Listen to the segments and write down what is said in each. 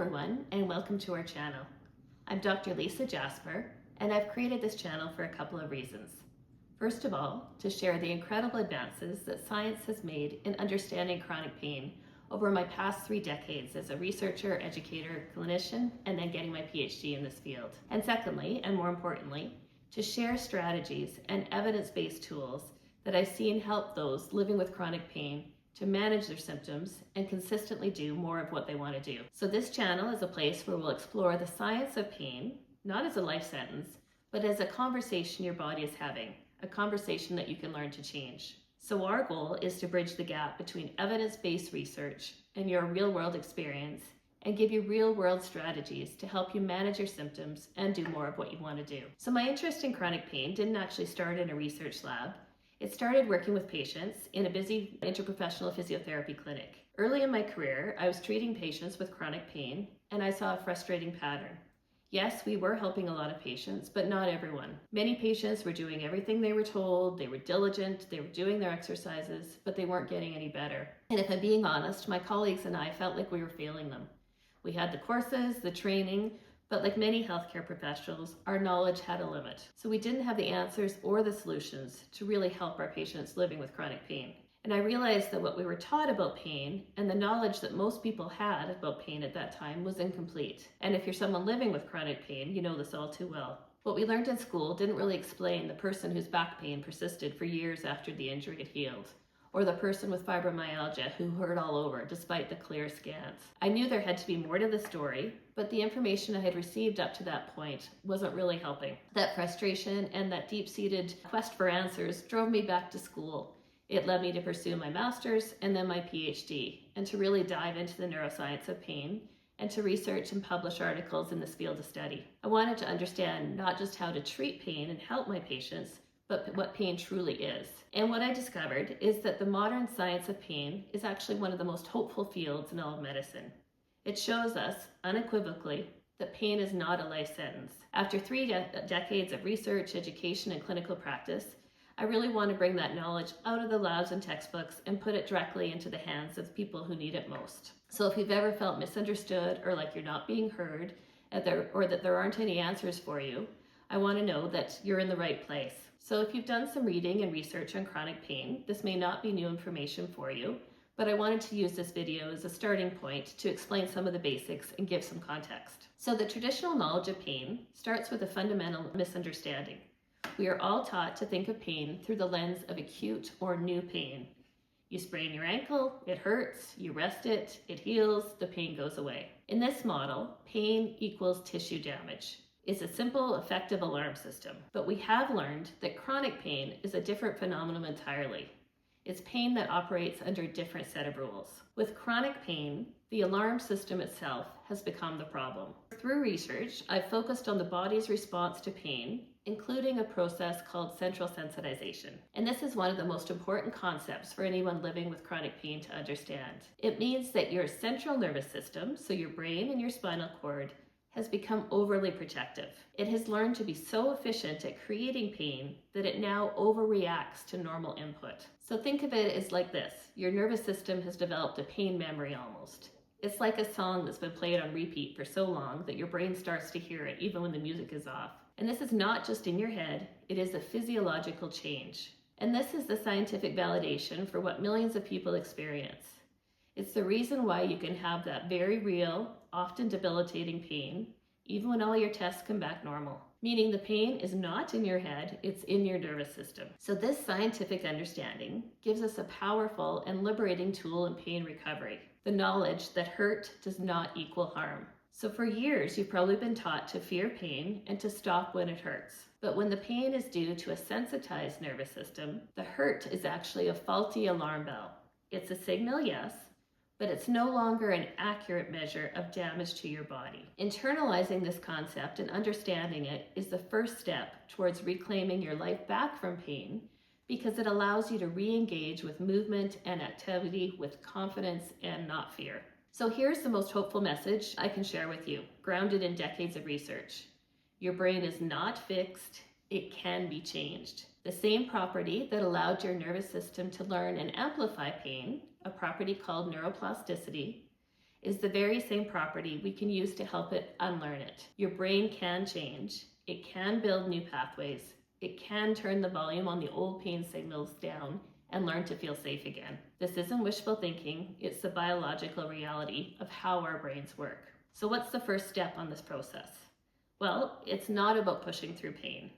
everyone, and welcome to our channel. I'm Dr. Lisa Jasper, and I've created this channel for a couple of reasons. First of all, to share the incredible advances that science has made in understanding chronic pain over my past 3 decades as a researcher, educator, clinician, and then getting my PhD in this field. And secondly, and more importantly, to share strategies and evidence-based tools that I've seen help those living with chronic pain to manage their symptoms and consistently do more of what they want to do. So this channel is a place where we'll explore the science of pain, not as a life sentence, but as a conversation your body is having, a conversation that you can learn to change. So our goal is to bridge the gap between evidence-based research and your real-world experience and give you real-world strategies to help you manage your symptoms and do more of what you want to do. So my interest in chronic pain didn't actually start in a research lab. It started working with patients in a busy interprofessional physiotherapy clinic. Early in my career, I was treating patients with chronic pain, and I saw a frustrating pattern. Yes, we were helping a lot of patients, but not everyone. Many patients were doing everything they were told, they were diligent, they were doing their exercises, but they weren't getting any better. And if I'm being honest, my colleagues and I felt like we were failing them. We had the courses, the training, but like many healthcare professionals, our knowledge had a limit. So we didn't have the answers or the solutions to really help our patients living with chronic pain. And I realized that what we were taught about pain and the knowledge that most people had about pain at that time was incomplete. And if you're someone living with chronic pain, you know this all too well. What we learned in school didn't really explain the person whose back pain persisted for years after the injury had healed, or the person with fibromyalgia who hurt all over despite the clear scans. I knew there had to be more to the story, but the information I had received up to that point wasn't really helping. That frustration and that deep-seated quest for answers drove me back to school. It led me to pursue my master's and then my PhD, and to really dive into the neuroscience of pain and to research and publish articles in this field of study. I wanted to understand not just how to treat pain and help my patients, but what pain truly is. And what I discovered is that the modern science of pain is actually one of the most hopeful fields in all of medicine. It shows us, unequivocally, that pain is not a life sentence. After 3 decades of research, education, and clinical practice, I really want to bring that knowledge out of the labs and textbooks and put it directly into the hands of people who need it most. So if you've ever felt misunderstood or like you're not being heard, or that there aren't any answers for you, I want to know that you're in the right place. So if you've done some reading and research on chronic pain, this may not be new information for you, but I wanted to use this video as a starting point to explain some of the basics and give some context. So the traditional knowledge of pain starts with a fundamental misunderstanding. We are all taught to think of pain through the lens of acute or new pain. You sprain your ankle, it hurts, you rest it, it heals, the pain goes away. In this model, pain equals tissue damage. It's a simple, effective alarm system. But we have learned that chronic pain is a different phenomenon entirely. It's pain that operates under a different set of rules. With chronic pain, the alarm system itself has become the problem. Through research, I've focused on the body's response to pain, including a process called central sensitization. And this is one of the most important concepts for anyone living with chronic pain to understand. It means that your central nervous system, so your brain and your spinal cord, has become overly protective. It has learned to be so efficient at creating pain that it now overreacts to normal input. So think of it as like this. Your nervous system has developed a pain memory almost. It's like a song that's been played on repeat for so long that your brain starts to hear it even when the music is off. And this is not just in your head, it is a physiological change. And this is the scientific validation for what millions of people experience. It's the reason why you can have that very real, often debilitating pain, even when all your tests come back normal. Meaning the pain is not in your head, it's in your nervous system. So this scientific understanding gives us a powerful and liberating tool in pain recovery. The knowledge that hurt does not equal harm. So for years, you've probably been taught to fear pain and to stop when it hurts. But when the pain is due to a sensitized nervous system, the hurt is actually a faulty alarm bell. It's a signal, yes, but it's no longer an accurate measure of damage to your body. Internalizing this concept and understanding it is the first step towards reclaiming your life back from pain, because it allows you to re-engage with movement and activity with confidence and not fear. So here's the most hopeful message I can share with you, grounded in decades of research. Your brain is not fixed, it can be changed. The same property that allowed your nervous system to learn and amplify pain, a property called neuroplasticity, is the very same property we can use to help it unlearn it. Your brain can change. It can build new pathways. It can turn the volume on the old pain signals down and learn to feel safe again. This isn't wishful thinking. It's the biological reality of how our brains work. So what's the first step on this process? Well, it's not about pushing through pain.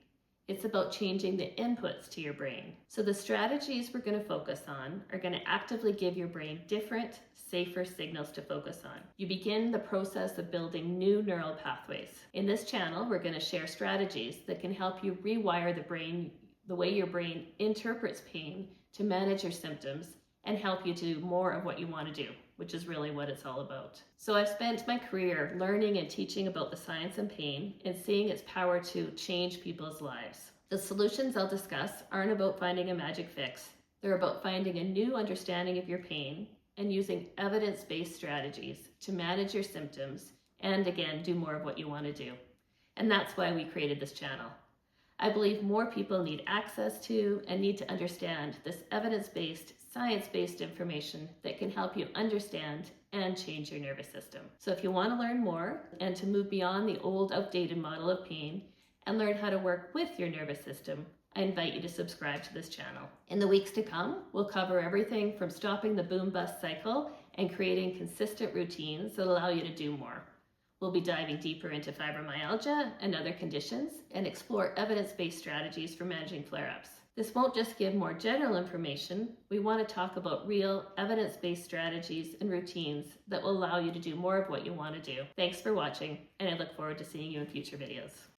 It's about changing the inputs to your brain. So the strategies we're going to focus on are going to actively give your brain different, safer signals to focus on. You begin the process of building new neural pathways. In this channel, we're going to share strategies that can help you rewire the brain, the way your brain interprets pain to manage your symptoms and help you do more of what you want to do, which is really what it's all about. So I've spent my career learning and teaching about the science of pain and seeing its power to change people's lives. The solutions I'll discuss aren't about finding a magic fix. They're about finding a new understanding of your pain and using evidence-based strategies to manage your symptoms and, again, do more of what you want to do. And that's why we created this channel. I believe more people need access to and need to understand this evidence-based, science-based information that can help you understand and change your nervous system. So if you want to learn more and to move beyond the old, outdated model of pain and learn how to work with your nervous system, I invite you to subscribe to this channel. In the weeks to come, we'll cover everything from stopping the boom-bust cycle and creating consistent routines that allow you to do more. We'll be diving deeper into fibromyalgia and other conditions and explore evidence-based strategies for managing flare-ups. This won't just give more general information. We want to talk about real evidence-based strategies and routines that will allow you to do more of what you want to do. Thanks for watching, and I look forward to seeing you in future videos.